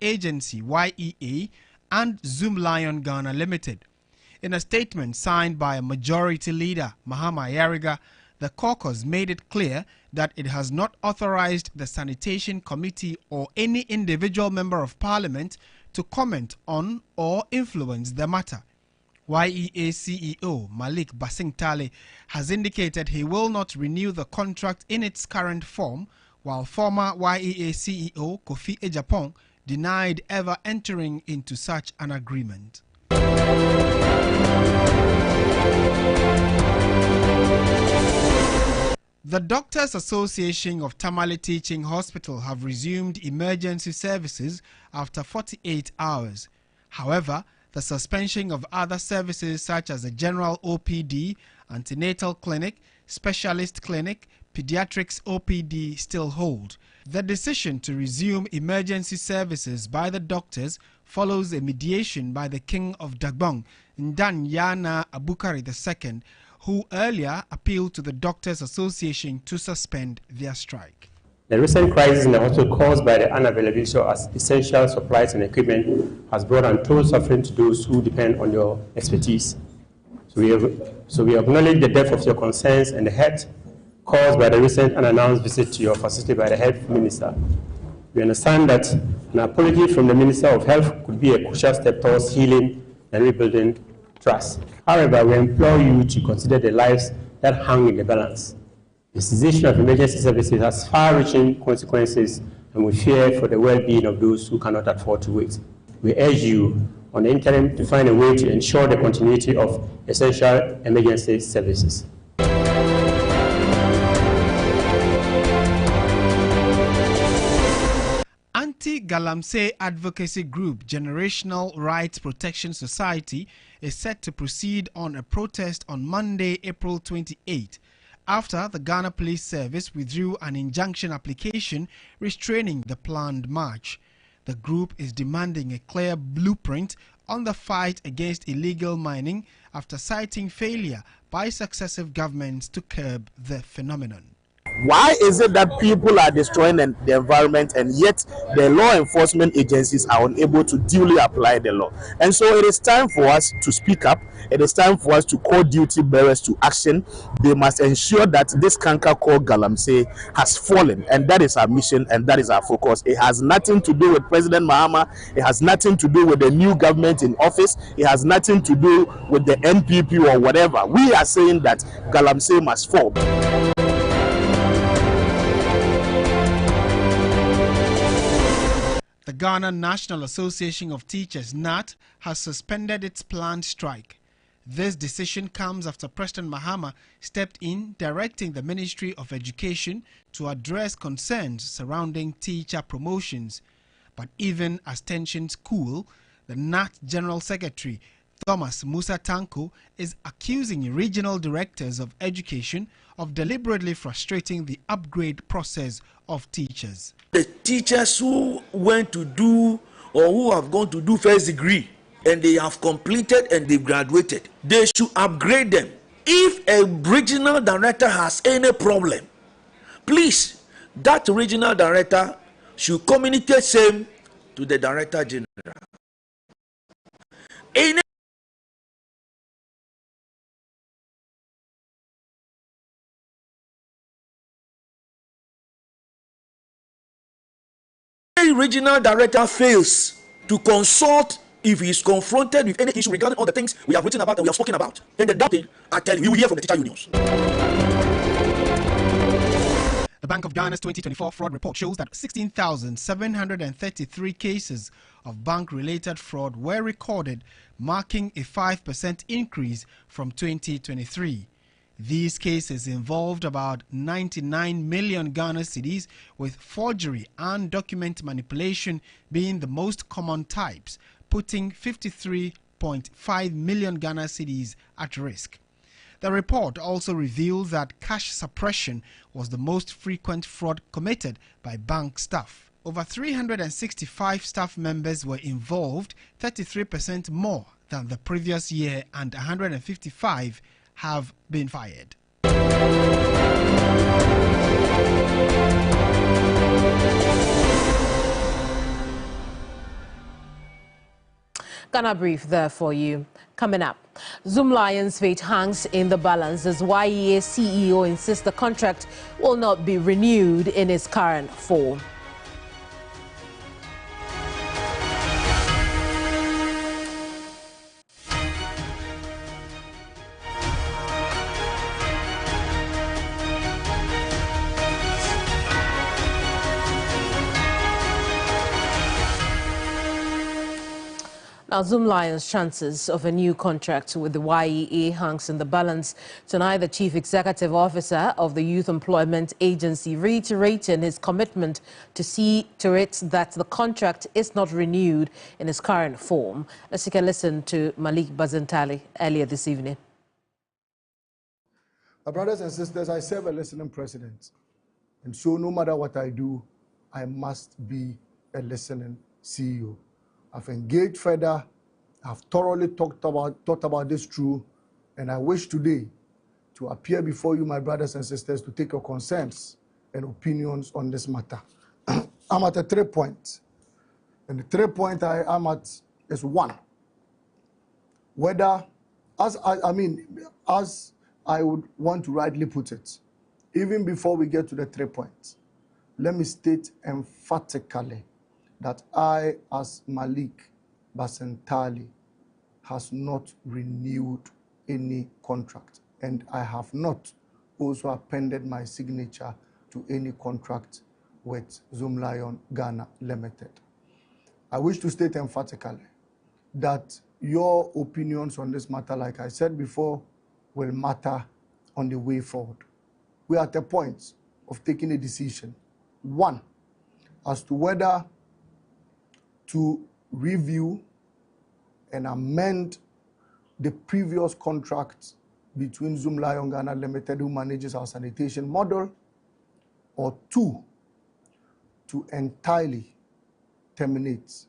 agency YEA and Zoomlion Ghana Limited. In a statement signed by a majority leader, Mahama Ayariga, the caucus made it clear that it has not authorized the Sanitation Committee or any individual member of Parliament to comment on or influence the matter. YEA CEO Malik Basingtale has indicated he will not renew the contract in its current form, while former YEA CEO Kofi Ejapong denied ever entering into such an agreement. The Doctors Association of Tamale Teaching Hospital have resumed emergency services after 48 hours. However, the suspension of other services such as the general OPD, antenatal clinic, specialist clinic, pediatrics OPD still hold. The decision to resume emergency services by the doctors follows a mediation by the King of Dagbon, Ndan Yana Abukari II, who earlier appealed to the Doctors Association to suspend their strike. The recent crisis in the hospital caused by the unavailability of essential supplies and equipment has brought untold suffering to those who depend on your expertise. So we acknowledge the depth of your concerns and the hurt caused by the recent unannounced visit to your facility by the Health Minister. We understand that an apology from the Minister of Health could be a crucial step towards healing and rebuilding trust. However, we implore you to consider the lives that hang in the balance. The cessation of emergency services has far-reaching consequences, and we fear for the well-being of those who cannot afford to wait. We urge you on the interim to find a way to ensure the continuity of essential emergency services. Anti-galamsey advocacy group Generational Rights Protection Society is set to proceed on a protest on Monday, April 28, after the Ghana Police Service withdrew an injunction application restraining the planned march. The group is demanding a clear blueprint on the fight against illegal mining after citing failure by successive governments to curb the phenomenon. Why is it that people are destroying the environment and yet the law enforcement agencies are unable to duly apply the law? And so it is time for us to speak up. It is time for us to call duty bearers to action. They must ensure that this canker called galamsey has fallen, and that is our mission and that is our focus. It has nothing to do with President Mahama. It has nothing to do with the new government in office. It has nothing to do with the NPP or whatever. We are saying that galamsey must fall. The Ghana National Association of Teachers, NAT, has suspended its planned strike. This decision comes after President Mahama stepped in, directing the Ministry of Education to address concerns surrounding teacher promotions. But even as tensions cool, the NAT General Secretary, Thomas Musa Tanko, is accusing regional directors of education of deliberately frustrating the upgrade process of teachers. The teachers who went to do or who have gone to do first degree and they have completed and they've graduated, they should upgrade them. If a regional director has any problem, please, that regional director should communicate same to the Director General. Any regional director fails to consult if he is confronted with any issue regarding all the things we have written about and we have spoken about, then the doubting, I tell you, you will hear from the teacher unions. The Bank of Ghana's 2024 fraud report shows that 16,733 cases of bank-related fraud were recorded, marking a 5% increase from 2023. These cases involved about 99 million Ghana cedis, with forgery and document manipulation being the most common types, putting 53.5 million Ghana cedis at risk. The report also reveals that cash suppression was the most frequent fraud committed by bank staff. Over 365 staff members were involved, 33% more than the previous year, and 155 have been fired. Ghana Brief there for you. Coming up, Zoomlion's fate hangs in the balance as YEA CEO insists the contract will not be renewed in its current form. Now, Zoomlion's chances of a new contract with the YEA hangs in the balance. Tonight, the Chief Executive Officer of the Youth Employment Agency reiterating his commitment to see to it that the contract is not renewed in its current form. Let's take a listen to Malik Bazantali earlier this evening. My brothers and sisters, I serve a listening president. And so no matter what I do, I must be a listening CEO. I've engaged further, I've thoroughly thought about this through, and I wish today to appear before you, my brothers and sisters, to take your concerns and opinions on this matter. I'm at a 3 point. And the 3 point I am at is 1. Whether, as I would want to rightly put it, even before we get to the 3 points, let me state emphatically that I, as Malik Bazantali, has not renewed any contract, and I have not also appended my signature to any contract with Zoomlion Ghana Limited. I wish to state emphatically that your opinions on this matter, like I said before, will matter on the way forward. We are at a point of taking a decision. 1, as to whether to review and amend the previous contract between Zoomlion Ghana Limited, who manages our sanitation model, or 2, to entirely terminate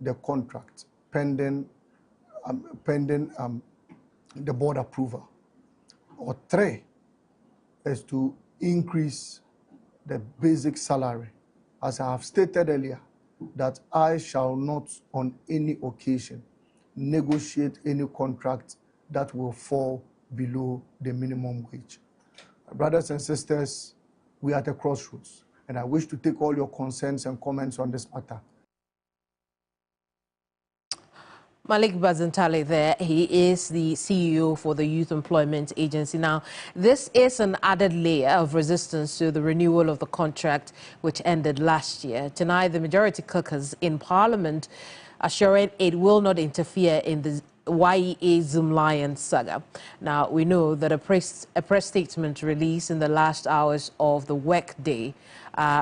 the contract pending the board approval, or 3 is to increase the basic salary. As I have stated earlier, that I shall not on any occasion negotiate any contract that will fall below the minimum wage. Brothers and sisters, we are at a crossroads, and I wish to take all your concerns and comments on this matter. Malik Bazantali there, he is the CEO for the Youth Employment Agency. Now, this is an added layer of resistance to the renewal of the contract which ended last year. Tonight, the majority caucus in Parliament assuring it will not interfere in the YEA Zoomlion saga. Now, we know that a press statement released in the last hours of the workday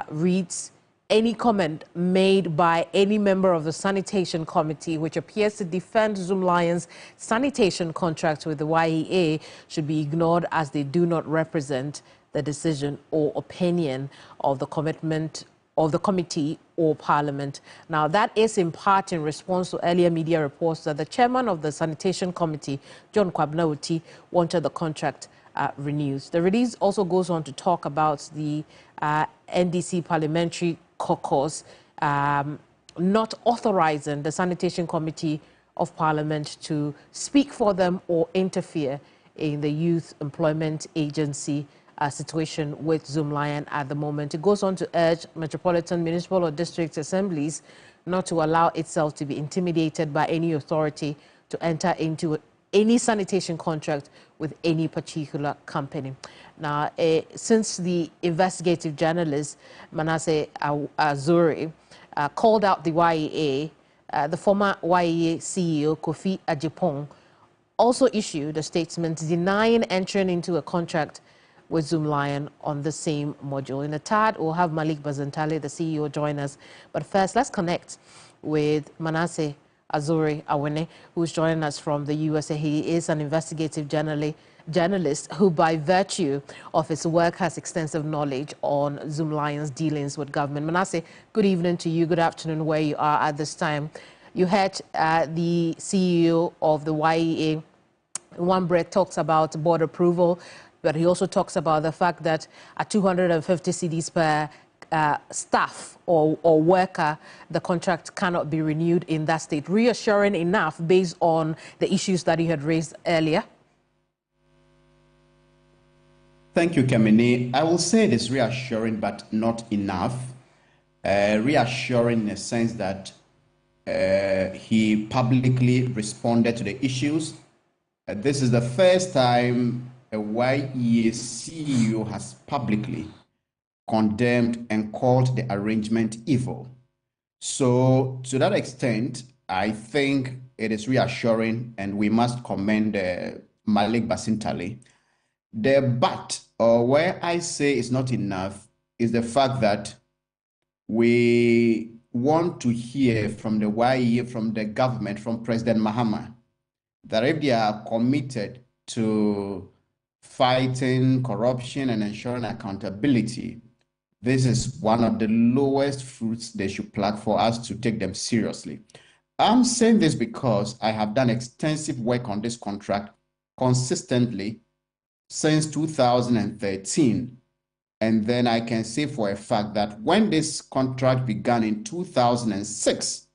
reads, any comment made by any member of the sanitation committee which appears to defend Zoomlion's sanitation contract with the YEA should be ignored, as they do not represent the decision or opinion of the commitment of the committee or Parliament. Now, that is in part in response to earlier media reports that the chairman of the sanitation committee, John Kwabena, wanted the contract renewed. The release also goes on to talk about the NDC Parliamentary caucus not authorizing the Sanitation Committee of Parliament to speak for them or interfere in the Youth Employment Agency situation with Zoomlion at the moment. It goes on to urge metropolitan, municipal or district assemblies not to allow itself to be intimidated by any authority to enter into any sanitation contract with any particular company. Now, since the investigative journalist Manasseh Azuri called out the YEA, the former YEA CEO Kofi Ajipong also issued a statement denying entering into a contract with Zoomlion on the same module. In a tad, we'll have Malik Bazantali, the CEO, join us. But first, let's connect with Manasseh Azuri Awene, who's joining us from the USA. He is an investigative journalist who, by virtue of his work, has extensive knowledge on Zoomlion's dealings with government. Manasseh, good evening to you. Good afternoon where you are at this time. You heard the CEO of the YEA, in one breath, talks about board approval, but he also talks about the fact that at 250 cedis per staff or worker, the contract cannot be renewed in that state. Reassuring enough based on the issues that you had raised earlier? Thank you, Keminni. I will say it is reassuring, but not enough. Reassuring in the sense that he publicly responded to the issues. This is the first time a YEA CEO has publicly condemned and called the arrangement evil. So to that extent, I think it is reassuring, and we must commend Malik Basintali. The but, or where I say it's not enough, is the fact that we want to hear from the YEA, from the government, from President Mahama, that if they are committed to fighting corruption and ensuring accountability, this is one of the lowest fruits they should pluck for us to take them seriously. I'm saying this because I have done extensive work on this contract consistently since 2013. And then I can say for a fact that when this contract began in 2006,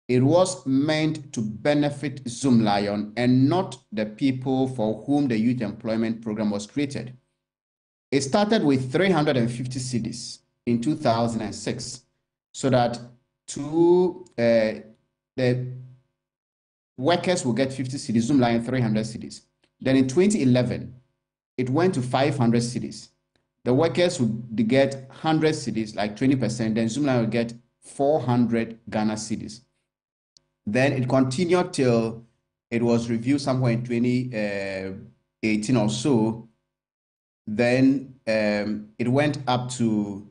it was meant to benefit Zoomlion and not the people for whom the youth employment program was created. It started with 350 cedis in 2006, so that the workers will get 50 cedis, Zoomlion 300 cedis. Then in 2011, it went to 500 cedis. The workers would get 100 cedis, like 20%, then Zoomlion will get 400 Ghana cedis. Then it continued till it was reviewed somewhere in 2018 or so. Then it went up to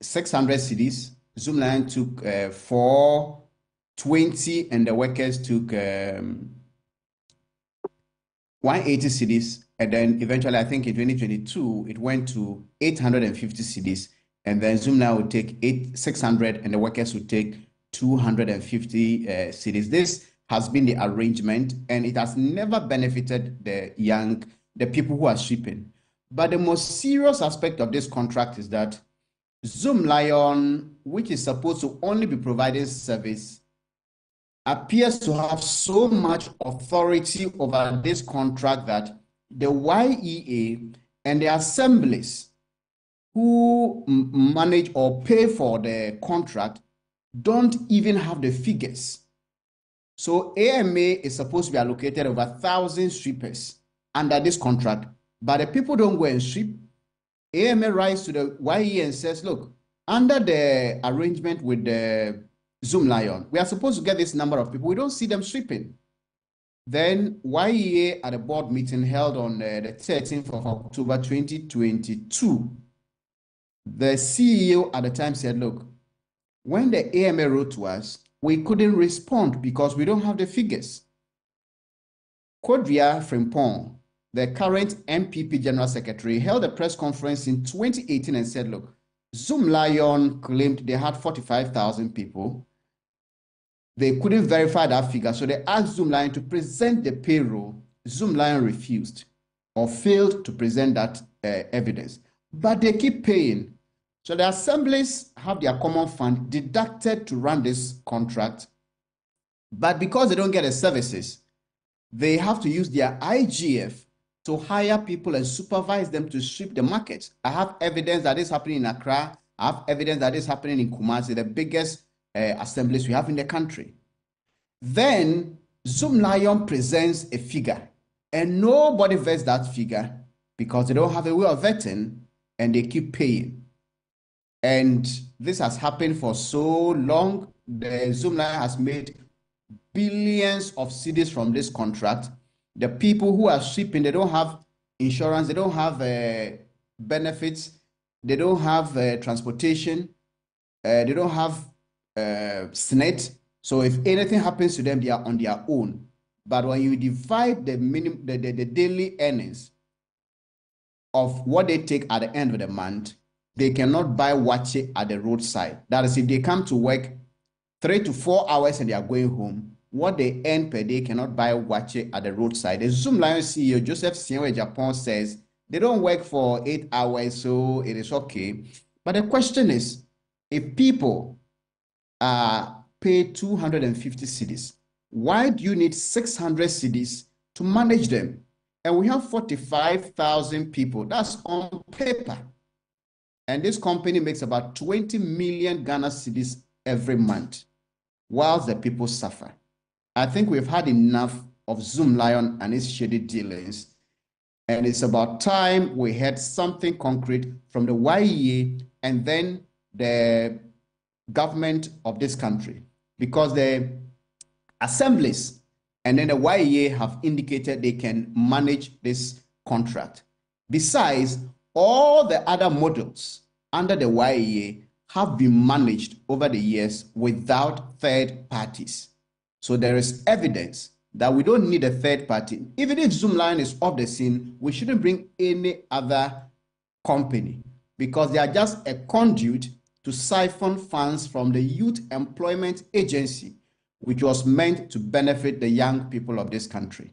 600 cedis. Zoomlion took 420, and the workers took 180 cedis. And then eventually, I think in 2022, it went to 850 cedis. And then Zoomlion would take 600, and the workers would take 250 cedis. This has been the arrangement, and it has never benefited the people who are shipping. But the most serious aspect of this contract is that Zoomlion, which is supposed to only be providing service, appears to have so much authority over this contract that the YEA and the assemblies who manage or pay for the contract don't even have the figures. So AMA is supposed to be allocated over 1,000 strippers under this contract, but the people don't go and strip. AMA writes to the YEA and says, look, under the arrangement with the Zoomlion, we are supposed to get this number of people. We don't see them stripping. Then YEA at a board meeting held on the 13th of October 2022, the CEO at the time said, look, when the AMA wrote to us, we couldn't respond because we don't have the figures. Kodria Frimpong, the current MPP General Secretary, held a press conference in 2018 and said, look, Zoomlion claimed they had 45,000 people. They couldn't verify that figure, so they asked Zoomlion to present the payroll. Zoomlion refused or failed to present that evidence, but they keep paying. So the assemblies have their common fund deducted to run this contract, but because they don't get the services, they have to use their IGF to hire people and supervise them to sweep the market. I have evidence that is happening in Accra. I have evidence that is happening in Kumasi, the biggest assemblies we have in the country. Then Zoomlion presents a figure, and nobody vets that figure because they don't have a way of vetting, and they keep paying. And this has happened for so long. The Zoomlion has made billions of cedis from this contract. The people who are shipping, they don't have insurance, they don't have benefits, they don't have transportation, they don't have SNET. So if anything happens to them, they are on their own. But when you divide the daily earnings of what they take at the end of the month, they cannot buy wache at the roadside. That is, if they come to work 3 to 4 hours and they are going home, what they earn per day cannot buy wache at the roadside. The Zoomlion CEO, Joseph Sienwe Japan, says they don't work for 8 hours, so it is okay. But the question is, if people are paid 250 cedis, why do you need 600 cedis to manage them? And we have 45,000 people. That's on paper. And this company makes about 20 million Ghana cedis every month, whilst the people suffer. I think we've had enough of Zoomlion and its shady dealings. And it's about time we had something concrete from the YEA and then the government of this country, because the assemblies and then the YEA have indicated they can manage this contract. Besides, all the other models under the YEA have been managed over the years without third parties. So there is evidence that we don't need a third party. Even if Zoomlion is off the scene, we shouldn't bring any other company, because they are just a conduit to siphon funds from the Youth Employment Agency, which was meant to benefit the young people of this country.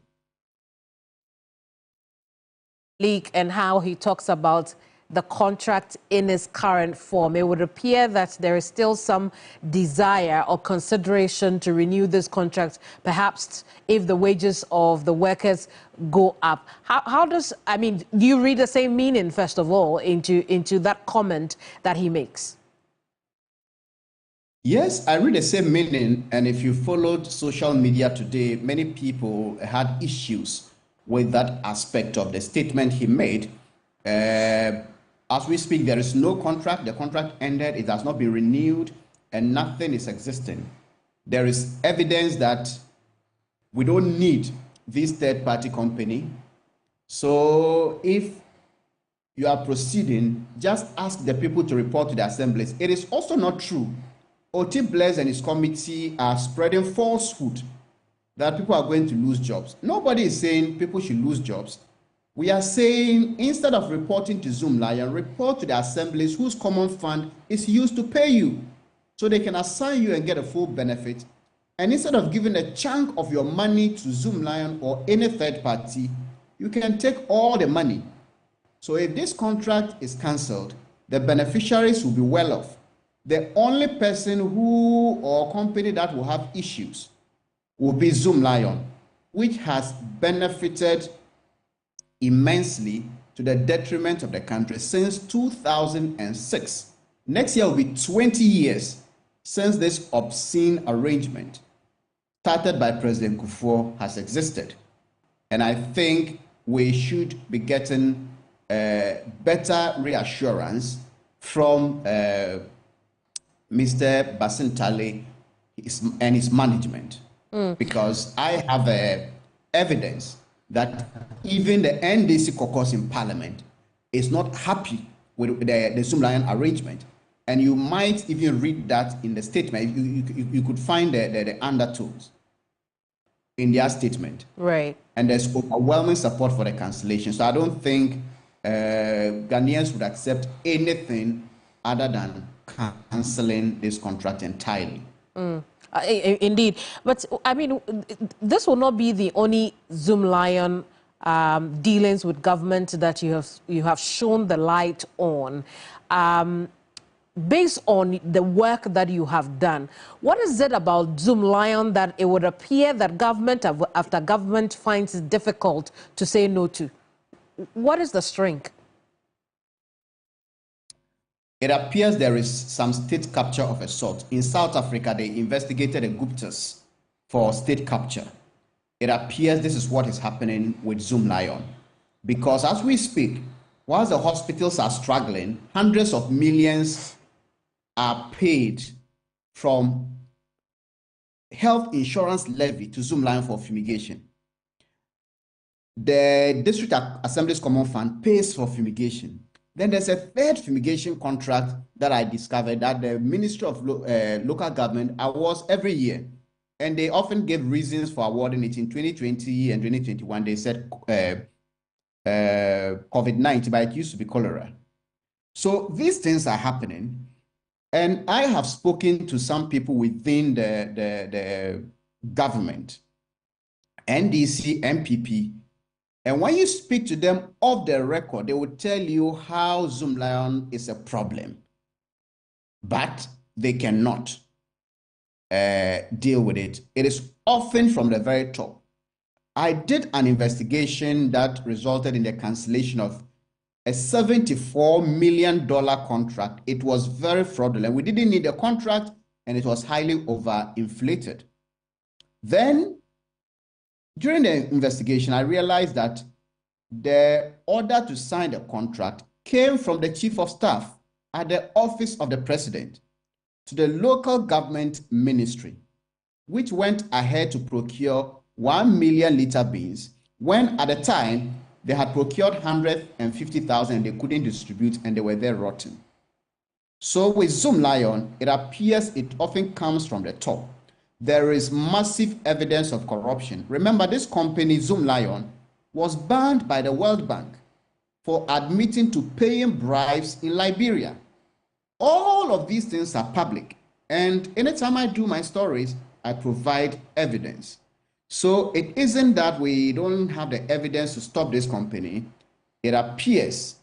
Leak and how he talks about the contract in its current form. It would appear that there is still some desire or consideration to renew this contract, perhaps if the wages of the workers go up. How does, I mean, do you read the same meaning, first of all, into that comment that he makes? Yes, I read the same meaning. And if you followed social media today, many people had issues with that aspect of the statement he made. As we speak, there is no contract. The contract ended. It has not been renewed, and nothing is existing. There is evidence that we don't need this third-party company. So if you are proceeding, just ask the people to report to the assemblies. It is also not true. Oti Blaise and his committee are spreading falsehood that people are going to lose jobs. Nobody is saying people should lose jobs. We are saying, instead of reporting to Zoomlion, report to the assemblies whose common fund is used to pay you, so they can assign you and get a full benefit. And instead of giving a chunk of your money to Zoomlion or any third party, you can take all the money. So if this contract is cancelled, the beneficiaries will be well off. The only person who or company that will have issues will be Zoomlion, which has benefited immensely to the detriment of the country since 2006. Next year will be 20 years since this obscene arrangement started by President Kufuor has existed. And I think we should be getting better reassurance from Mr. Basintale and his management, because I have evidence that even the NDC caucus in Parliament is not happy with the Zoomlion arrangement. And you might even read that in the statement. You could find the undertones in their statement. Right. And there's overwhelming support for the cancellation. So I don't think Ghanaians would accept anything other than cancelling this contract entirely. Indeed. But, I mean, this will not be the only Zoomlion dealings with government that you have shone the light on. Based on the work that you have done, what is it about Zoomlion that it would appear that government after government finds it difficult to say no to? What is the strength? It appears there is some state capture of a sort. In South Africa, they investigated the Guptas for state capture. It appears this is what is happening with Zoomlion. Because as we speak, whilst the hospitals are struggling, hundreds of millions are paid from health insurance levy to Zoomlion for fumigation. The District Assembly's Common Fund pays for fumigation. Then there's a third fumigation contract that I discovered that the Ministry of Local Government awards every year. And they often give reasons for awarding it. In 2020 and 2021, they said COVID-19, but it used to be cholera. So these things are happening. And I have spoken to some people within the government, NDC, MPP, and when you speak to them off the record, they will tell you how Zoomlion is a problem. but they cannot deal with it. It is often from the very top. I did an investigation that resulted in the cancellation of a $74 million contract. It was very fraudulent. We didn't need a contract, and it was highly overinflated. Then, during the investigation, I realized that the order to sign the contract came from the chief of staff at the office of the president to the local government ministry, which went ahead to procure 1 million liter beans, when at the time they had procured 150,000 and they couldn't distribute, and they were there rotten. So with Zoomlion, it appears it often comes from the top. There is massive evidence of corruption. Remember, this company, Zoomlion, was banned by the World Bank for admitting to paying bribes in Liberia. All of these things are public, and anytime I do my stories, I provide evidence. So it isn't that we don't have the evidence to stop this company. It appears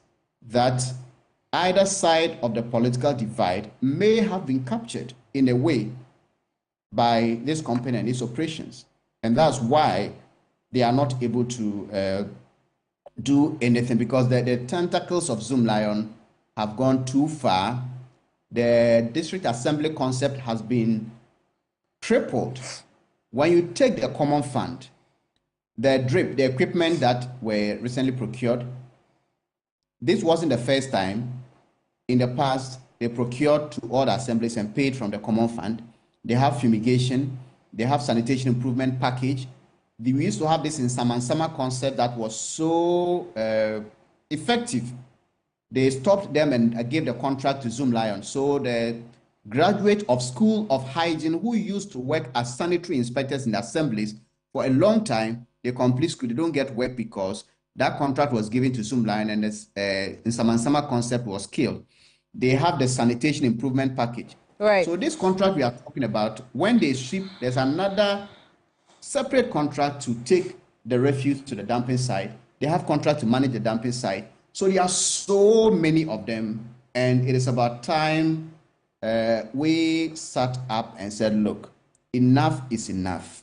that either side of the political divide may have been captured in a way by this company and its operations. And that's why they are not able to do anything, because the tentacles of Zoomlion have gone too far. The district assembly concept has been tripled. When you take the common fund, the equipment that were recently procured, this wasn't the first time. In the past, they procured to all the assemblies and paid from the common fund. They have fumigation, they have sanitation improvement package. We used to have this in Samansama concept that was so effective. They stopped them and gave the contract to Zoomlion. So the graduate of School of Hygiene who used to work as sanitary inspectors in assemblies for a long time, they complete school, they don't get work because that contract was given to Zoomlion, and this Samansama concept was killed. They have the sanitation improvement package. Right. So this contract we are talking about, when they ship, there's another separate contract to take the refuse to the dumping site. They have contract to manage the dumping site. So there are so many of them, and it is about time we sat up and said, look, enough is enough.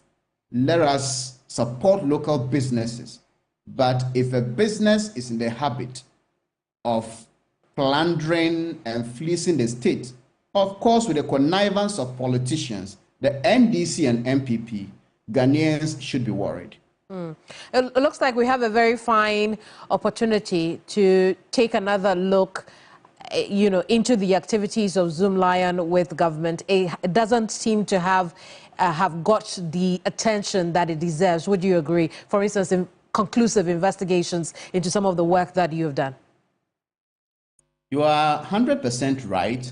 Let us support local businesses. But if a business is in the habit of plundering and fleecing the state, of course, with the connivance of politicians, the NDC and MPP, Ghanaians should be worried. It looks like we have a very fine opportunity to take another look, into the activities of Zoomlion with government. It doesn't seem to have got the attention that it deserves. Would you agree? For instance, in conclusive investigations into some of the work that you have done. You are 100% right.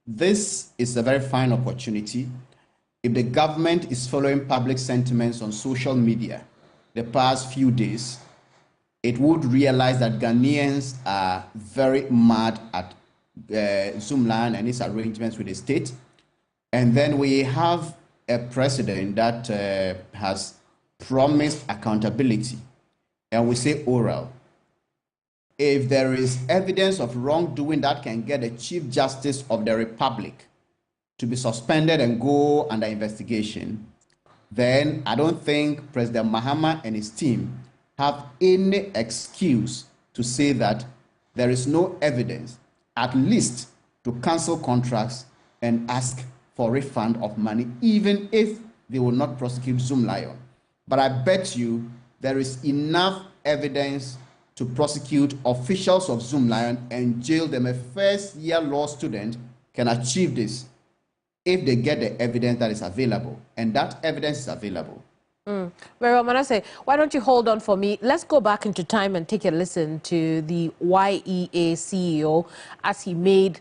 This is a very fine opportunity. If the government is following public sentiments on social media the past few days, it would realize that Ghanaians are very mad at Zoomlion and its arrangements with the state. And then we have a president that has promised accountability, and we say oral. If there is evidence of wrongdoing that can get the Chief Justice of the Republic to be suspended and go under investigation, then I don't think President Mahama and his team have any excuse to say that there is no evidence, at least to cancel contracts and ask for refund of money, even if they will not prosecute Zoomlion. But I bet you there is enough evidence to prosecute officials of Zoomlion and jail them. A first-year law student can achieve this if they get the evidence that is available, and that evidence is available. Very well, Manasseh, why don't you hold on for me? Let's go back into time and take a listen to the YEA CEO as he made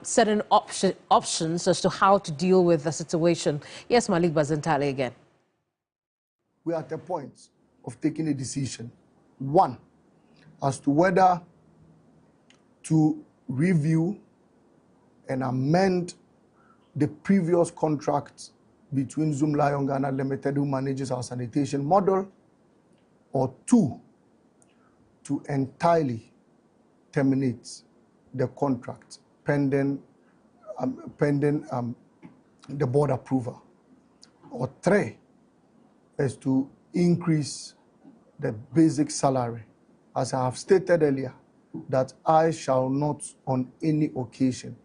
certain options as to how to deal with the situation. Yes, Malik Bazantale again. We are at a point of taking a decision. One, as to whether to review and amend the previous contract between Zoomlion Ghana Limited, who manages our sanitation model, or two, to entirely terminate the contract pending pending the board approval. Or 3 is to increase the basic salary. As I have stated earlier, that I shall not on any occasion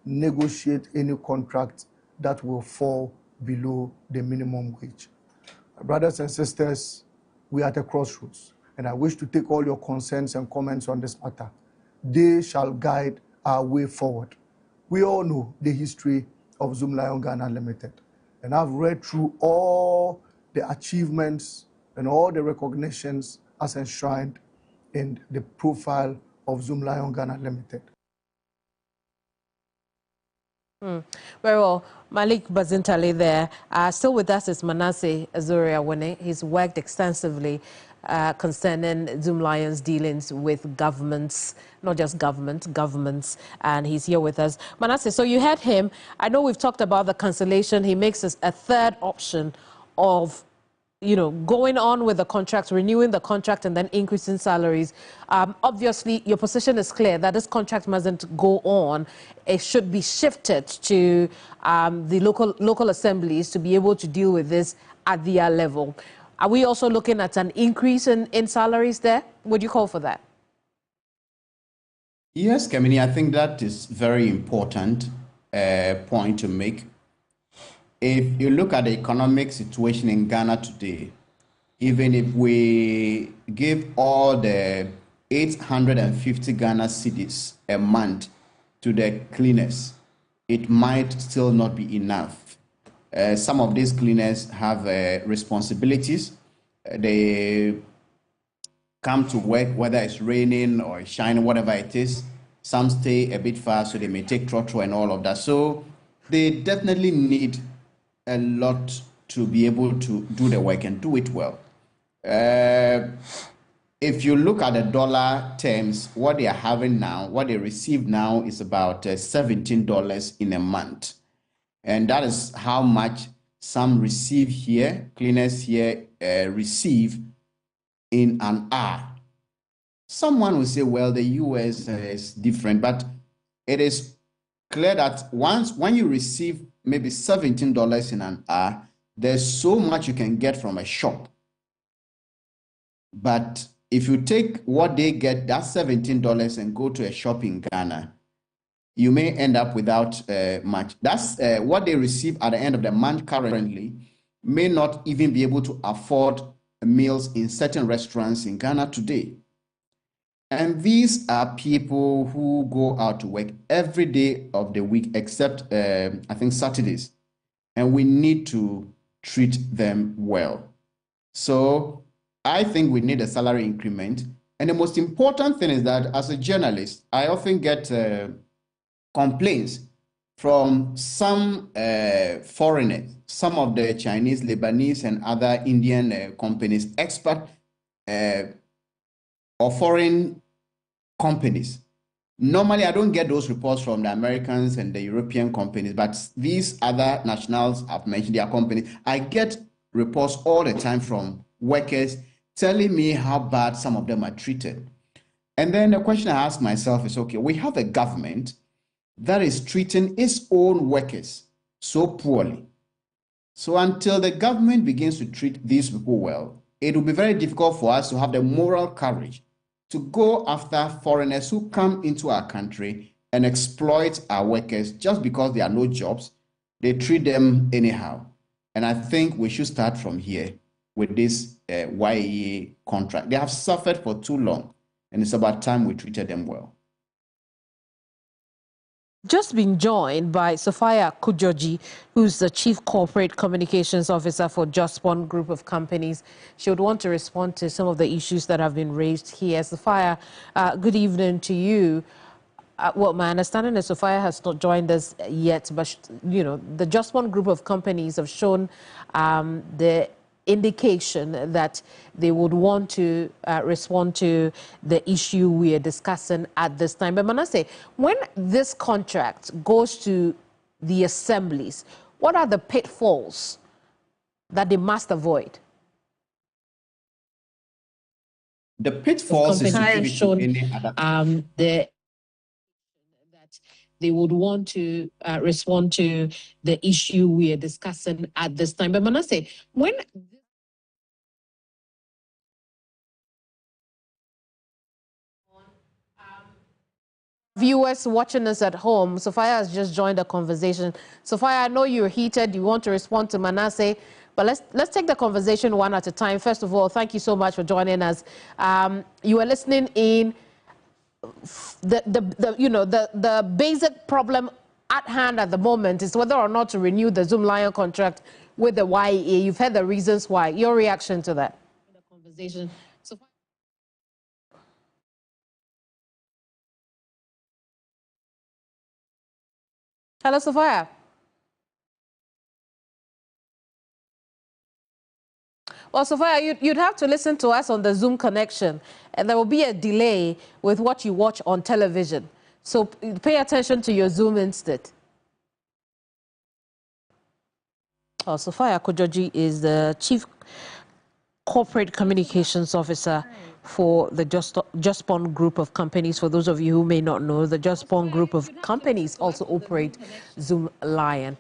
negotiate any contract that will fall below the minimum wage. Brothers and sisters, we are at a crossroads, and I wish to take all your concerns and comments on this matter. They shall guide our way forward. We all know the history of Zoomlion Ghana Limited, and I've read through all the achievements and all the recognitions as enshrined in the profile of Zoomlion Ghana Limited. Very well. Malik Bazintale there. Still with us is Manasseh Azuriawene. He's worked extensively concerning Zoomlion's dealings with governments, not just governments, and he's here with us. Manasseh, so you heard him. I know we've talked about the cancellation. He makes us a third option of, you know, going on with the contract, renewing the contract, and then increasing salaries. Obviously, your position is clear that this contract mustn't go on. It should be shifted to the local assemblies to be able to deal with this at their level. Are we also looking at an increase in salaries there? Would you call for that? Yes, Keminni, I think that is very important point to make. If you look at the economic situation in Ghana today, even if we give all the 850 Ghana cedis a month to the cleaners, it might still not be enough. Some of these cleaners have responsibilities. They come to work, whether it's raining or shining, whatever it is. Some stay a bit far, so they may take trotro and all of that. So they definitely need a lot to be able to do the work and do it well. If you look at the dollar terms, what they are having now, what they receive now is about $17 in a month. And that is how much some receive here, cleaners here receive in an hour. Someone will say, well, the US is different, but it is clear that when you receive maybe $17 in an hour, there's so much you can get from a shop. But if you take what they get, that $17, and go to a shop in Ghana, you may end up without much. That's what they receive at the end of the month currently, may not even be able to afford meals in certain restaurants in Ghana today. And these are people who go out to work every day of the week, except I think Saturdays. And we need to treat them well. So I think we need a salary increment. And the most important thing is that as a journalist, I often get complaints from some foreigners, some of the Chinese, Lebanese, and other Indian companies, expert or foreign companies. Normally, I don't get those reports from the Americans and the European companies, but these other nationals I've mentioned, their companies, I get reports all the time from workers telling me how bad some of them are treated. And then the question I ask myself is, okay, we have a government that is treating its own workers so poorly. So until the government begins to treat these people well, it will be very difficult for us to have the moral courage to go after foreigners who come into our country and exploit our workers just because there are no jobs. They treat them anyhow. And I think we should start from here with this YEA contract. They have suffered for too long, and it's about time we treated them well. Just been joined by Sophia Kujoji, who's the Chief Corporate Communications Officer for Just One Group of Companies. She would want to respond to some of the issues that have been raised here. Sophia, good evening to you. Well, my understanding is Sophia has not joined us yet, but, you know, the Just One Group of Companies have shown the indication that they would want to respond to the issue we are discussing at this time. But Manasseh, when this contract goes to the assemblies, what are the pitfalls that they must avoid? The pitfalls is shown that they would want to respond to the issue we are discussing at this time. But Manasseh, when viewers watching us at home, Sophia has just joined the conversation. Sophia, I know you're heated. You want to respond to Manasseh, but let's take the conversation one at a time. First of all, thank you so much for joining us. You are listening in. The basic problem at hand at the moment is whether or not to renew the Zoomlion contract with the YEA. You've heard the reasons why. Your reaction to that? The conversation. Hello, Sophia. Well, Sophia, you'd have to listen to us on the Zoom connection, and there will be a delay with what you watch on television. So pay attention to your Zoom instead. Oh, Sophia Kojoji is the Chief Corporate Communications Officer for the Jospon Group of companies. For those of you who may not know, the Jospon Group of companies also operate Zoomlion.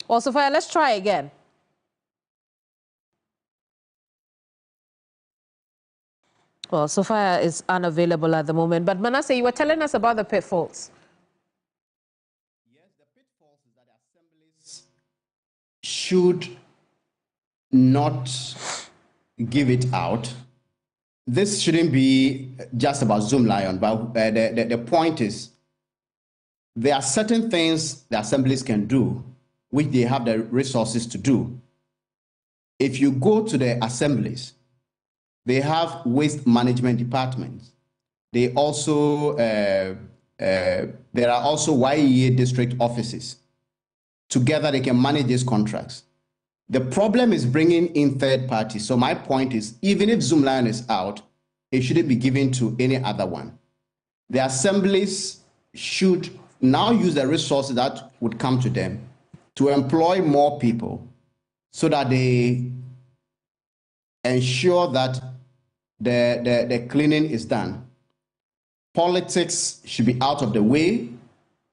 Well, Sophia, let's try again. Well, Sophia is unavailable at the moment. But Manasseh, you were telling us about the pitfalls. Yes, the pitfalls is that assemblies should not give it out. This shouldn't be just about Zoomlion, but the point is there are certain things the assemblies can do which they have the resources to do. If you go to the assemblies, they have waste management departments. They also there are also YEA district offices. Together, they can manage these contracts. The problem is bringing in third parties. So my point is, even if Zoomlion is out, it shouldn't be given to any other one. The assemblies should now use the resources that would come to them to employ more people so that they ensure that the cleaning is done. Politics should be out of the way.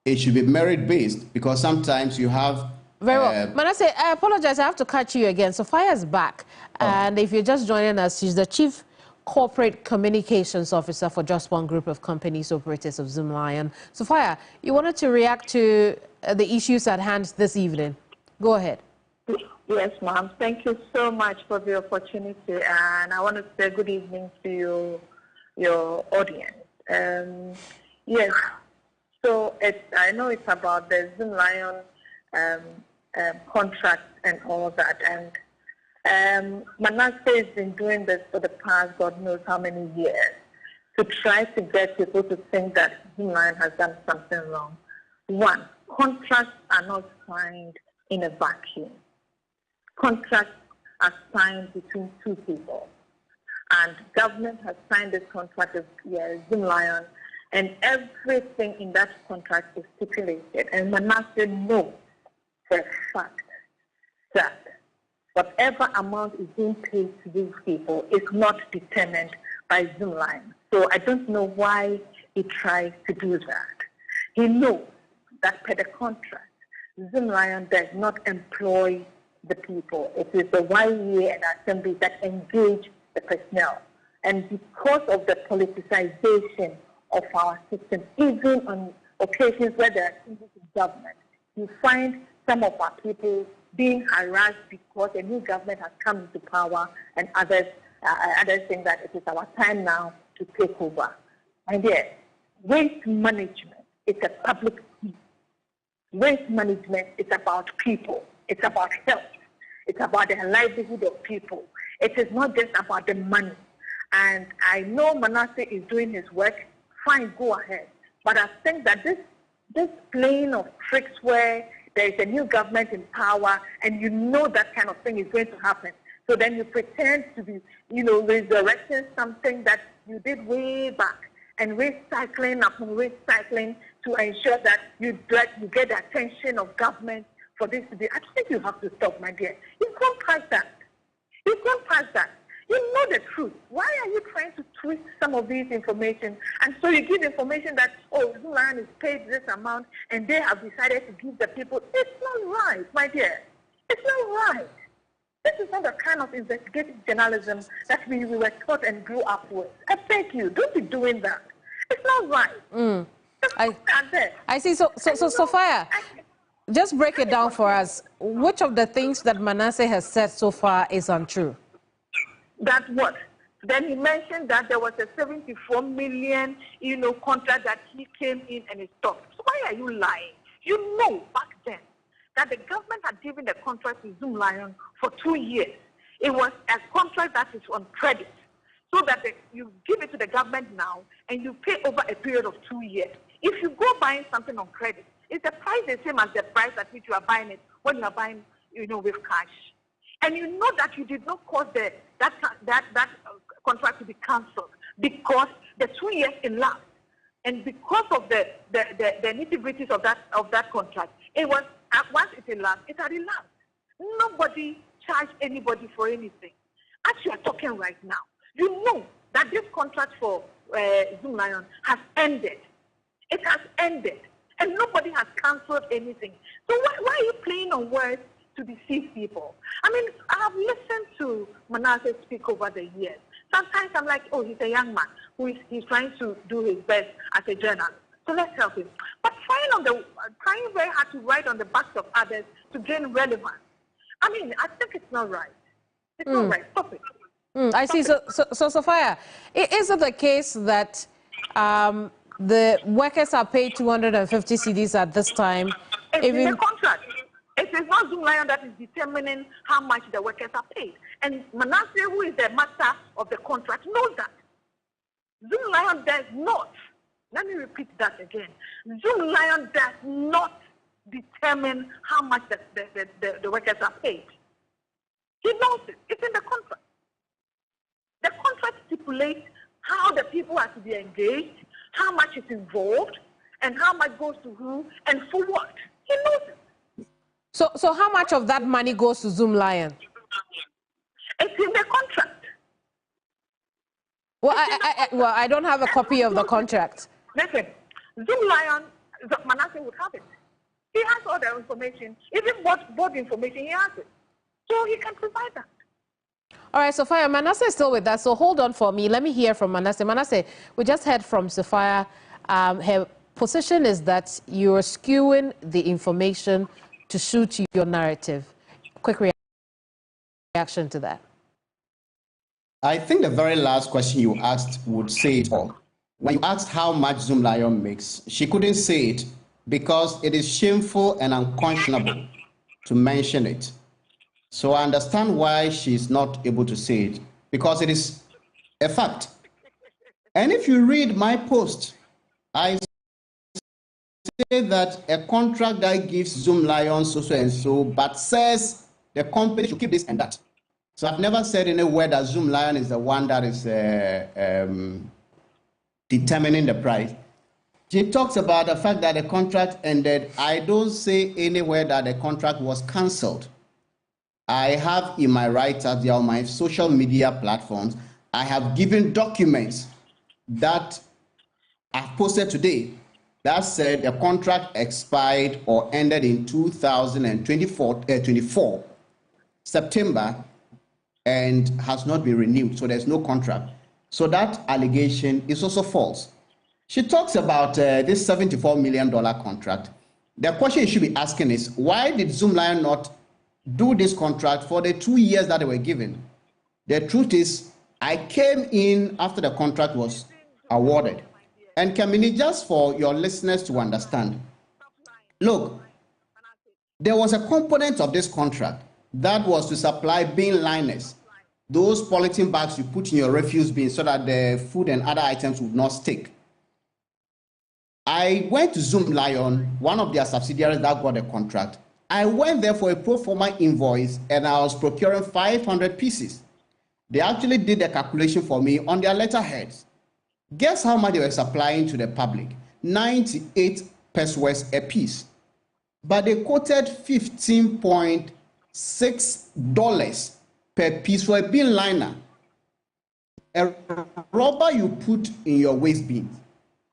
It should be merit-based, because sometimes you have... Very well. Manasseh, I apologize. I have to catch you again. Sophia is back. Oh. And if you're just joining us, she's the Chief Corporate Communications Officer for Jospon Group of Companies, operators of Zoomlion. Sophia, you wanted to react to the issues at hand this evening. Go ahead. Yes, ma'am. Thank you so much for the opportunity, and I want to say good evening to your audience. Yes, so I know it's about the Zoomlion contract and all that, and Manasseh has been doing this for the past God knows how many years to try to get people to think that Zoomlion has done something wrong. One, contracts are not signed in a vacuum. Contracts are signed between two people, and government has signed this contract with Zoomlion, and everything in that contract is stipulated. And Manasseh knows for a fact that whatever amount is being paid to these people is not determined by Zoomlion. So I don't know why he tries to do that. He knows that per the contract, Zoomlion does not employ the people. It is the YEA and assembly that engage the personnel. And because of the politicization of our system, even on occasions where there are changes in government, you find some of our people being harassed because a new government has come into power, and others think that it is our time now to take over. And yes, waste management is a public good. Waste management is about people. It's about health. It's about the livelihood of people. It is not just about the money. And I know Manasseh is doing his work. Fine, go ahead. But I think that this playing of tricks where there is a new government in power and you know that kind of thing is going to happen, so then you pretend to be, resurrecting something that you did way back and recycling upon recycling to ensure that you get the attention of government for this to be. I think you have to stop, my dear. You've gone past that. You've gone past that. You know the truth. Why are you trying to twist some of these information? And so you give information that, oh, Zoomlion is paid this amount and they have decided to give the people. It's not right, my dear. It's not right. This is not the kind of investigative journalism that we were taught and grew up with. I beg you, don't be doing that. It's not right. I see. So Sophia, just break it down for us. Which of the things that Manasseh has said so far is untrue? That what? Then he mentioned that there was a 74 million, contract that he came in and it stopped. So why are you lying? You know back then that the government had given the contract to Zoomlion for 2 years. It was a contract that is on credit, so that you give it to the government now and you pay over a period of 2 years. If you go buying something on credit, is the price the same as the price at which you are buying it when you are buying, with cash? And you know that you did not cause that contract to be cancelled because the 2 years elapsed, and because of the nitty-gritties of that contract, it was once it elapsed, it had elapsed. Nobody charged anybody for anything. As you are talking right now, you know that this contract for Zoomlion has ended. It has ended, and nobody has cancelled anything. So why are you playing on words to deceive people? I mean, I have listened to Manasseh speak over the years. Sometimes I'm like, oh, he's a young man he's trying to do his best as a journalist. So let's help him. But trying very hard to write on the backs of others to gain relevance. I mean, I think it's not right. It's not right. Stop it. I see. So Sophia, is it the case that the workers are paid 250 cedis at this time? It's in the contract. It is not Zoomlion that is determining how much the workers are paid. And Manasseh, who is the master of the contract, knows that. Zoomlion does not. Let me repeat that again. Zoomlion does not determine how much the workers are paid. He knows it. It's in the contract. The contract stipulates how the people are to be engaged, how much is involved, and how much goes to who, and for what. He knows it. So how much of that money goes to Zoomlion? It's in the contract. Well, I don't have a copy of the contract. Listen, Zoomlion, Manasseh would have it. He has all the information. Even board information, he has it. So he can provide that. All right, Sophia, Manasseh is still with us, so hold on for me. Let me hear from Manasseh. Manasseh, we just heard from Sophia. Her position is that you're skewing the information to suit your narrative. Quick reaction to that. I think the very last question you asked would say it all. When you asked how much Zoomlion makes, she couldn't say it because it is shameful and unconscionable to mention it. So I understand why she's not able to say it, because it is a fact. And if you read my post, I say that a contract that gives Zoomlion so and so, but says the company should keep this and that. So I've never said anywhere that Zoomlion is the one that is determining the price. She talks about the fact that the contract ended. I don't say anywhere that the contract was cancelled. I have in my write-up on my social media platforms, I have given documents that I've posted today that said the contract expired or ended in 2024 September and has not been renewed, so there's no contract. So that allegation is also false. She talks about this $74 million contract. The question you should be asking is, why did Zoomlion not do this contract for the 2 years that they were given? The truth is, I came in after the contract was awarded. And Keminni, just for your listeners to understand, look, there was a component of this contract that was to supply bin liners, those polythene bags you put in your refuse bin so that the food and other items would not stick. I went to Zoomlion, one of their subsidiaries that got the contract. I went there for a pro forma invoice and I was procuring 500 pieces. They actually did the calculation for me on their letterheads. Guess how much they were supplying to the public? 98 pesos a piece. But they quoted $15.6 per piece for a bin liner. a rubber you put in your waste bin.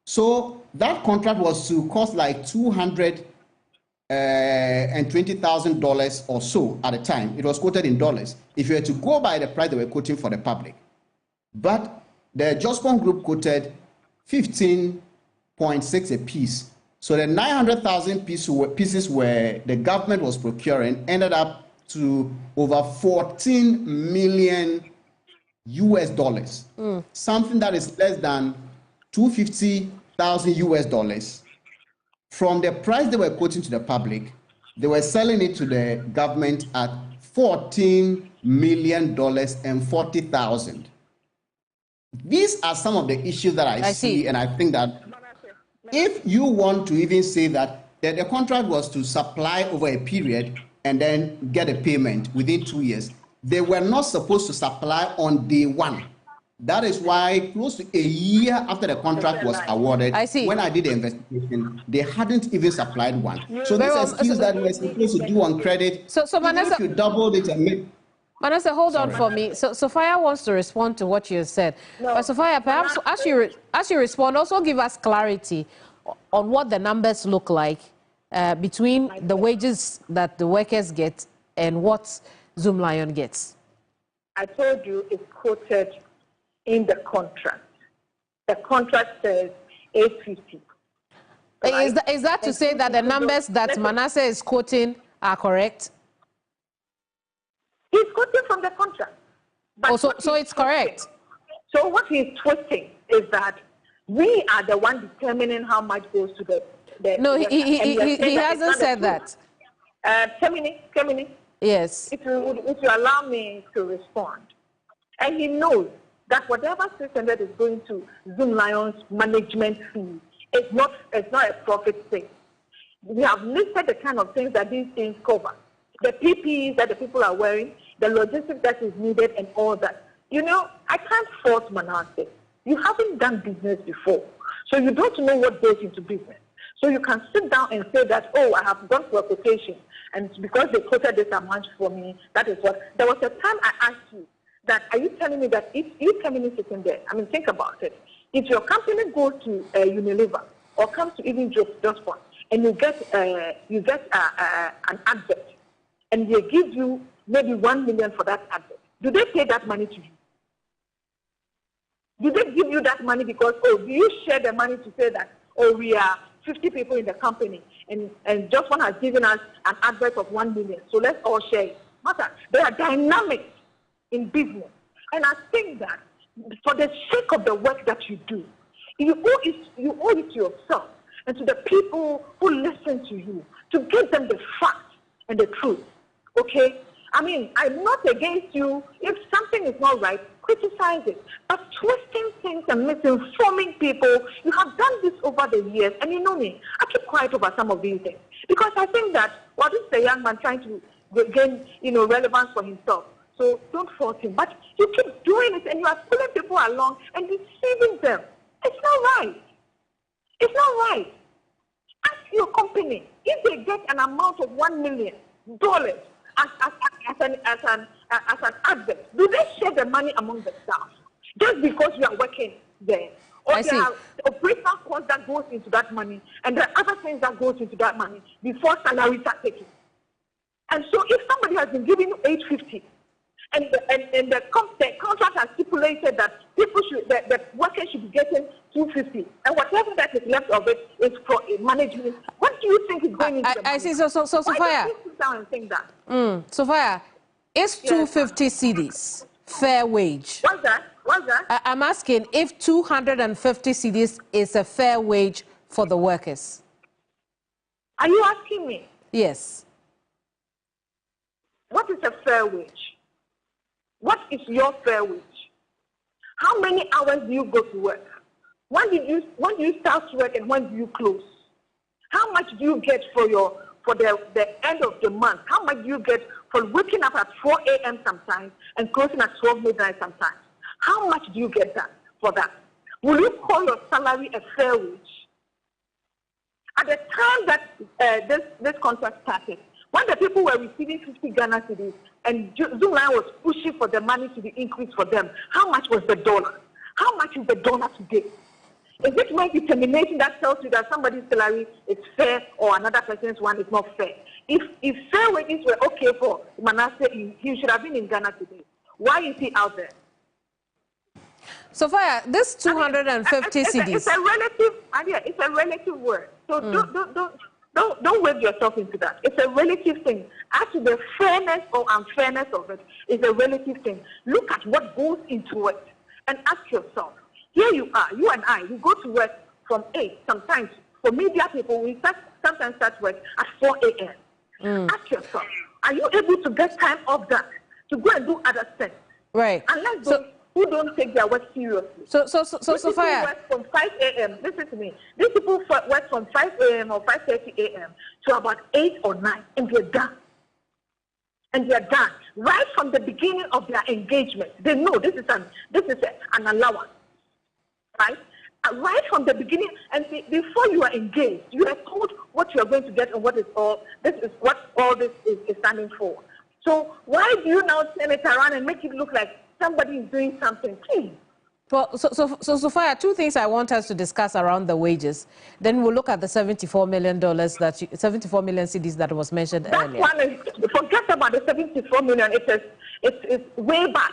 So that contract was to cost like $220,000 or so at the time. It was quoted in dollars. If you were to go by the price they were quoting for the public. But the Jospon Group quoted 15.6 a piece. So the 900,000 pieces where the government was procuring ended up to over 14 million US dollars. Something that is less than 250,000 US dollars. From the price they were quoting to the public, they were selling it to the government at $14 million and 40,000. These are some of the issues that I see, and I think that if you want to even say that the contract was to supply over a period and then get a payment within 2 years, they were not supposed to supply on day one. That is why close to a year after the contract was awarded, when I did the investigation, they hadn't even supplied one. So this excuse that we were supposed to do on credit, so Vanessa, if you doubled it and made... Vanessa, hold on for me. So Sophia wants to respond to what you said. No, but Sophia, perhaps as you respond, also give us clarity on what the numbers look like between the wages that the workers get and what Zoomlion gets. I told you it's quoted in the contract. The contract says 850. Right? Is that to say that the numbers that Manasseh is quoting are correct? He's quoting from the contract. But so it's correct. So what he's twisting is that we are the one determining how much goes to the no, he hasn't said that. Keminni. Yes. If you allow me to respond, and he knows that whatever 600 is going to Zoomlion's management fee, it's not a profit thing. We have listed the kind of things that these things cover. The PPEs that the people are wearing, the logistics that is needed, and all that. You know, I can't fault Manasseh. You haven't done business before, so you don't know what goes into business. So you can sit down and say that, oh, I have gone for a quotation, and because they quoted this amount for me, that is what. There was a time I asked you that, are you telling me that if you Keminni sitting there, I mean, think about it. If your company goes to Unilever or comes to even Jospon, and you get an advert, and they give you maybe 1 million for that advert, do they pay that money to you? Do they give you that money because, oh, do you share the money to say that, oh, we are 50 people in the company, and Jospon has given us an advert of 1 million, so let's all share it? Matter. There are dynamics in business, and I think that for the sake of the work that you do, you owe it to yourself and to the people who listen to you to give them the facts and the truth. Okay? I mean, I'm not against you. If something is not right, criticize it. But twisting things and misinforming people, you have done this over the years, and you know me, I keep quiet over some of these things because I think that, well, this is a young man trying to gain, relevance for himself. So don't fault him. But you keep doing it, and you are pulling people along and deceiving them. It's not right. It's not right. Ask your company if they get an amount of $1 million as an advert. Do they share the money among the staff just because you are working there? Or there are operational costs that goes into that money, and there are other things that goes into that money before salaries are taken. And so, if somebody has been giving you $850, and the contract has stipulated that the workers should be getting $250, and whatever that is left of it is for management. What do you think is going into the money? I see. So Sophia. Why do you sit down and think that? Sophia, is 250 cedis fair wage? What's that? I'm asking if 250 cedis is a fair wage for the workers. Are you asking me? Yes. What is a fair wage? What is your fair wage? How many hours do you go to work? When do you start work and when do you close? How much do you get for the end of the month? How much do you get for waking up at 4 a.m. sometimes and closing at 12 midnight sometimes? How much do you get that for that? Will you call your salary a fair wage? At the time that this contract started, When the people were receiving 50 Ghana cedis and Zoomlion was pushing for the money to be increased for them, how much was the dollar? How much is the dollar today? Is it my determination that tells you that somebody's salary is fair or another person's one is not fair? If fair wages were okay for Manasseh, he should have been in Ghana today. Why is he out there? So far, this 250 cedis. It's a relative, it's a relative word. So don't wave yourself into that. It's a relative thing. As to the fairness or unfairness of it, it's a relative thing. Look at what goes into it and ask yourself. Here you are, you and I, we go to work from 8. Sometimes, for media people, we sometimes start work at 4 a.m. Ask yourself, are you able to get time off that to go and do other things? Right. Unless those who don't take their work seriously. So Sophia, work from 5 a.m. Listen to me. These people work from 5 a.m. or 5:30 a.m. to about 8 or 9, and they're done. And they're done right from the beginning of their engagement. They know this is an allowance, right? Right from the beginning, and before you are engaged, you are told what you are going to get and what is all. This is what all this is standing for. So why do you now turn it around and make it look like somebody is doing something? Please. Well, so Sophia, 2 things I want us to discuss around the wages. Then we'll look at the $74 million 74 million cedis that was mentioned earlier. That one is, forget about the 74 million. It's way back.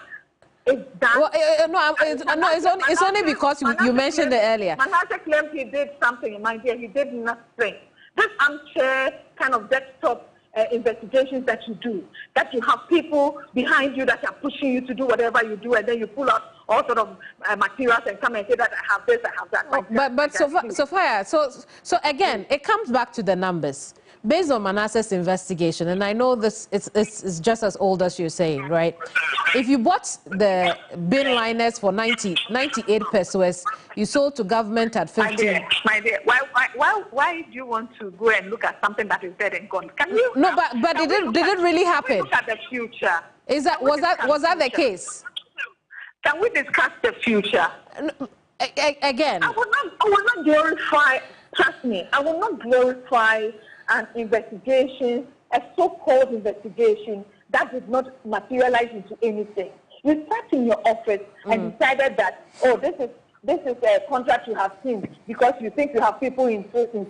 It's done. Well, it's only because you mentioned it earlier. Manasseh claims he did something. My dear, he did nothing. This armchair kind of desktop investigations that you do, that you have people behind you that are pushing you to do whatever you do, and then you pull out all sort of materials and come and say that I have this, I have that. But Sophia, so again, it comes back to the numbers. Based on Manasseh's investigation, and I know this it's just as old as you're saying, right? If you bought the bin liners for 98 pesos, you sold to government at 15. My dear, why do you want to go and look at something that is dead and gone? Can you? No, but did it really happen? Look at the future. Was that the case? Can we discuss the future? Again, I will not glorify. Trust me, I will not glorify an investigation, a so-called investigation that did not materialize into anything. You sat in your office and decided that, oh, this is a contract you have seen because you think you have people in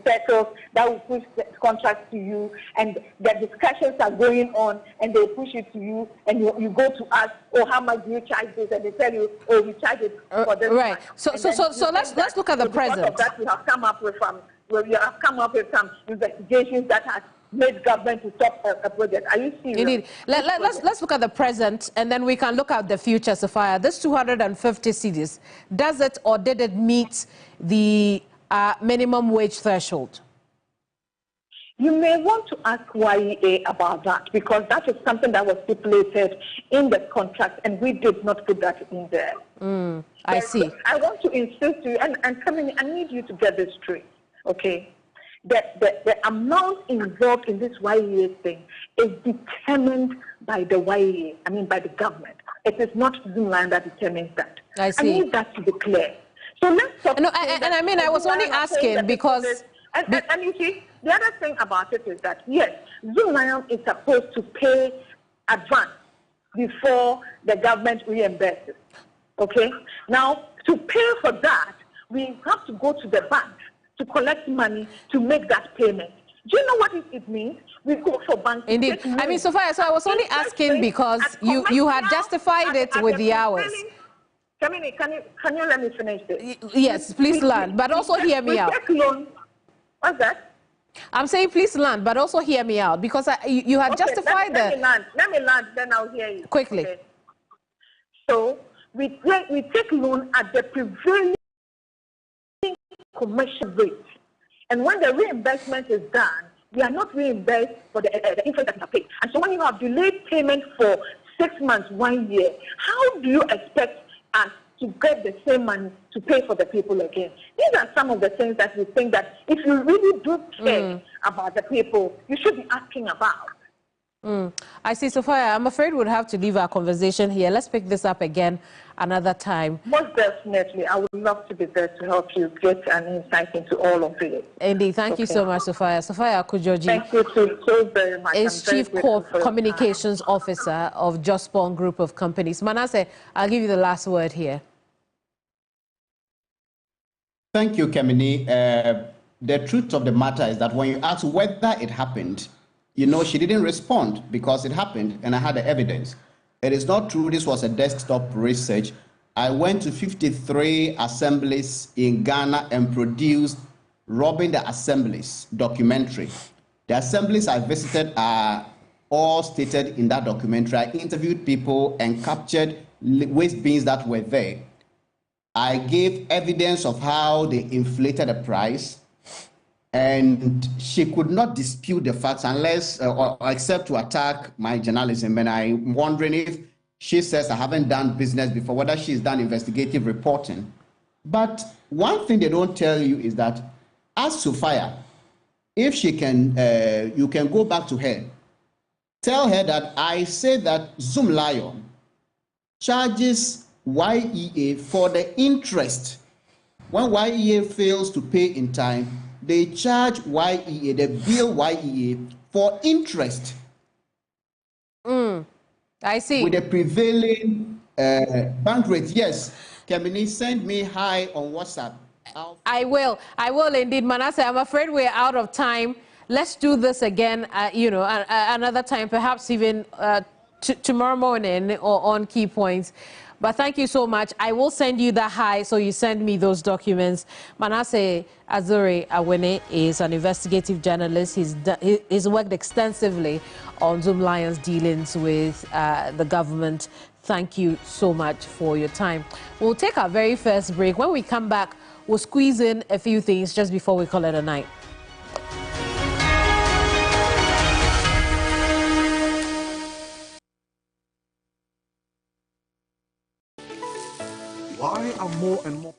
circles that will push the contract to you, and the discussions are going on and they push it to you, and you go to ask, oh, how much do you charge this? And they tell you, oh, we charge it for this. Right. So let's look at the present. Because of that, you have come up with some investigations that has made government to stop a project. Are you serious? Indeed. Let's look at the present, and then we can look at the future, Sophia. This 250 cedis, does it or did it meet the minimum wage threshold? You may want to ask YEA about that, because that is something that was stipulated in the contract, and we did not put that in there. I see. I want to insist to you, and Keminni, I need you to get this straight, okay? The amount involved in this YEA thing is determined by the YEA, by the government. It is not Zoomlion that determines that. I see. I need that to be clear. So let's talk. No, I was only asking because... And you see, the other thing about it is that, yes, Zoomlion is supposed to pay advance before the government reimburses. Okay? Now, to pay for that, we have to go to the bank to collect money to make that payment. Do you know what it means? We go for bank. Indeed. Sophia, so I was only asking because you had justified it with the hours. Keminni, can you let me finish this? Yes, please land, but also hear me out. What's that? I'm saying please land, but also hear me out, because you had justified Let me land, then I'll hear you. Quickly. Okay. So we take loan at the prevailing commercial rate, and when the reimbursement is done, we are not reimbursed for the interest that we have paid. And so when you have delayed payment for 6 months, 1 year, how do you expect us to get the same money to pay for the people again? These are some of the things that we think that if you really do care about the people, you should be asking about. I see, Sophia. I'm afraid we'll have to leave our conversation here. Let's pick this up again another time. Most definitely. I would love to be there to help you get an insight into all of it. Indeed. Thank you so much, Sophia. Sophia Akujoji. Thank you so very much. Is Chief Communications Officer of Jospon Group of Companies. Manasseh, I'll give you the last word here. Thank you, Keminni. The truth of the matter is that when you ask whether it happened, you know, she didn't respond because it happened and I had the evidence. It is not true. This was a desktop research. I went to 53 assemblies in Ghana and produced Robbing the Assemblies documentary. The assemblies I visited are all stated in that documentary. I interviewed people and captured waste bins that were there. I gave evidence of how they inflated the price, and she could not dispute the facts unless, or except to attack my journalism. And I'm wondering if she says I haven't done business before, whether she's done investigative reporting. But one thing they don't tell you is that, ask Sophia, if she can, you can go back to her. Tell her that I said that Zoomlion charges YEA for the interest. When YEA fails to pay in time, they charge YEA, they bill YEA for interest. I see. With the prevailing bank rate. Yes, Keminni, send me hi on WhatsApp. I will indeed, Manasseh. I'm afraid we're out of time. Let's do this again, another time, perhaps even tomorrow morning or on key points. But thank you so much. I will send you that hi, so you send me those documents. Manasseh Azuri Awene is an investigative journalist. He's worked extensively on Zoomlion's dealings with the government. Thank you so much for your time. We'll take our very first break. When we come back, we'll squeeze in a few things just before we call it a night. Why are more and more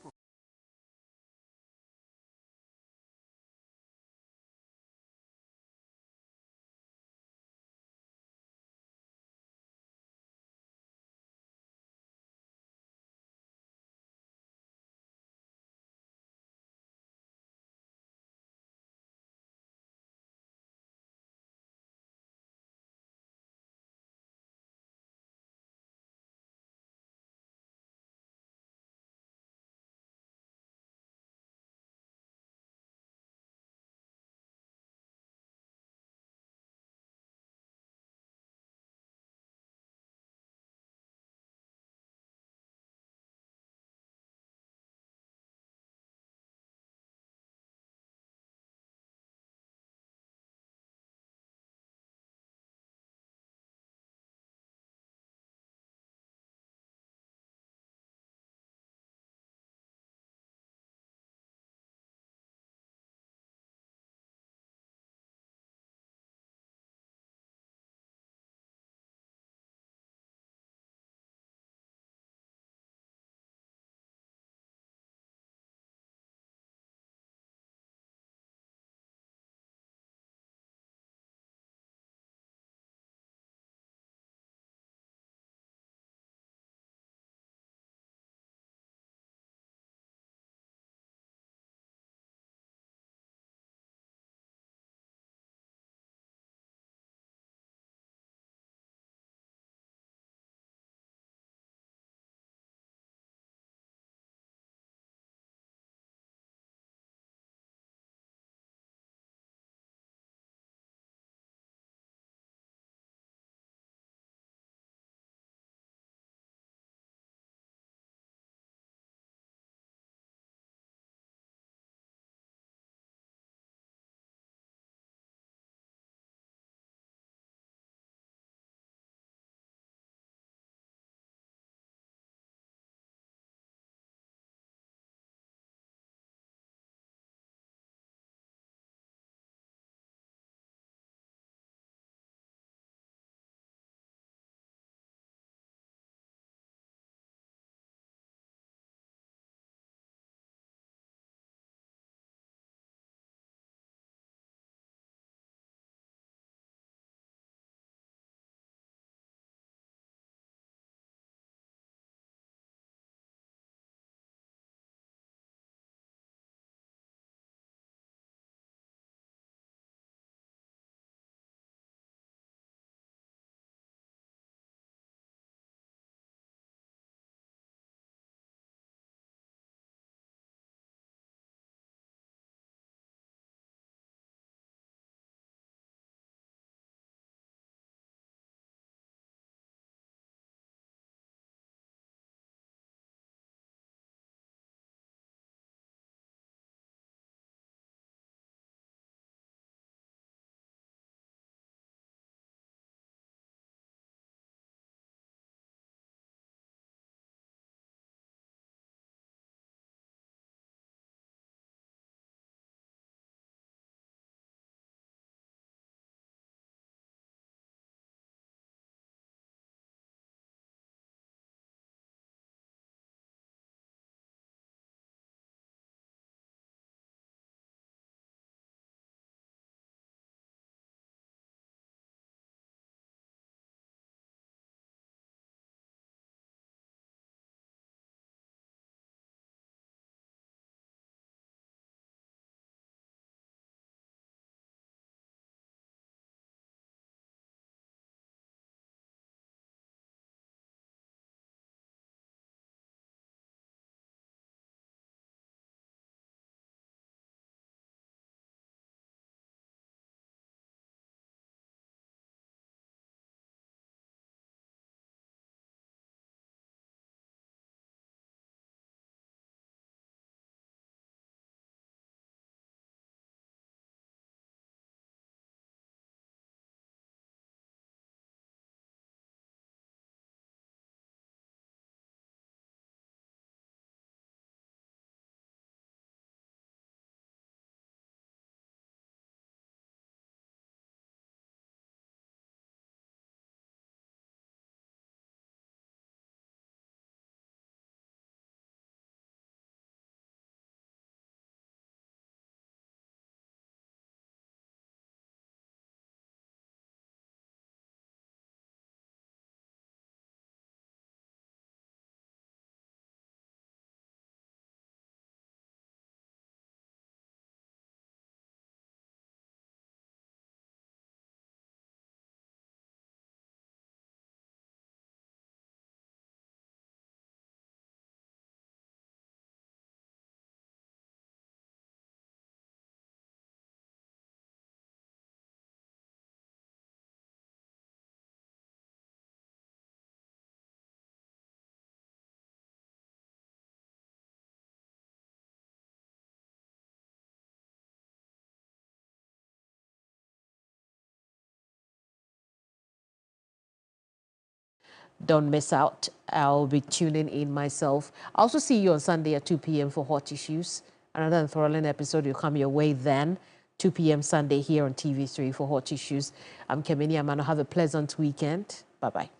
Don't miss out. I'll be tuning in myself. I'll also see you on Sunday at 2 p.m. for Hot Issues. Another enthralling episode will come your way then. 2 p.m. Sunday here on TV3 for Hot Issues. I'm Keminni Amanor. Have a pleasant weekend. Bye-bye.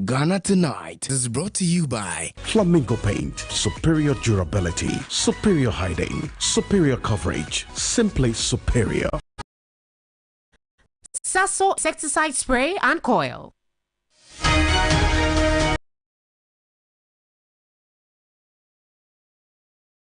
Ghana Tonight is brought to you by Flamingo Paint. Superior durability, superior hiding, superior coverage, simply superior. Sasso insecticide spray and coil.